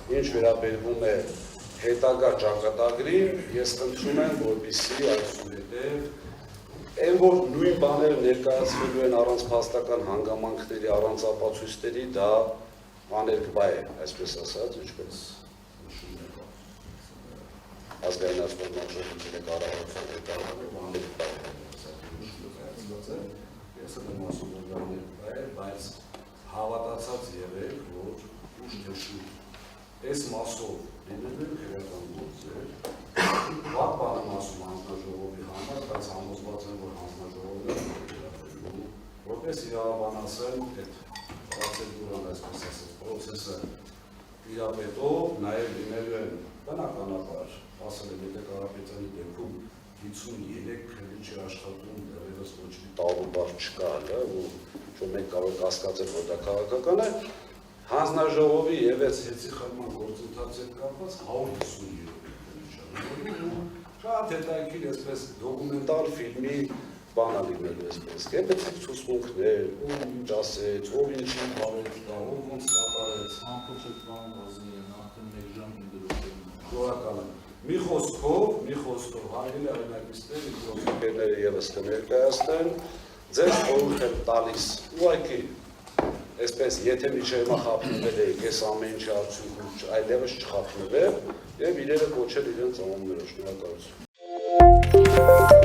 ինչ վերաբերվում է հետագա ճակատագրին, ես խնդրում եմ, որպեսզի այսուհետև այն որ նույն բաները ներկայացվելու են առանց փաստական հանգամանքների, առանց ապացույցների, դա աներկբա է, այսպես ասած, ինչպես նշում է ազգային ազգանունի ժողովի կառավարության հետագայում աներկբա է, ես եմ ասում, որ դա աներկբա է, բայց հավատացած եղեք, որ ուշ թե շուտ այս մասով լինելու են քրեական գործեր, վատ բան եմ ասում հանձնաժողովի համար, բայց համոզված եմ, որ հանձնաժողովը վերաբերելու, որպես իրավաբանասեր այդ պրոցեդուրան, այսպես ասած, պրոցեսը տիրապետող նաև լինելու են բնականաբար, ասել եմ, եթե Կարապետյանի դեպքում 53 քրիչ աշխատում դեռևս ոչ մի տալու բար չկա, որ մենք կարող կասկածել, որ դա քաղաքական է, հանձնաժողովի եւ այս հեծի խմբման գործընթացի հետ կապված 150 շատ հետաքրքիր այսպես դոկումենտալ ֆիլմի բան է լինելու այսպես, կեպեցիկ ցուցմունքներ, ով ինչ ասեց, ով ինչի բարեց տա, ով ոնց կատարեց, ամփոփ բան բազի են, արդեն 1 ժամ դրոշեն։ Շնորհակալ եմ։ Մի խոսքով հայրենի արենակիցներ ինքնոթերները եւս կներկայացնեն, ձեզ խորհուրդ եմ տալիս, ուղղակի այսպես, եթե միջև հիմա խափնվել եք, ես ամեն ինչի արդյունքում այլևս չխափնվեք եւ իրերը կոչել իրենց անուններով, շնորհակալություն։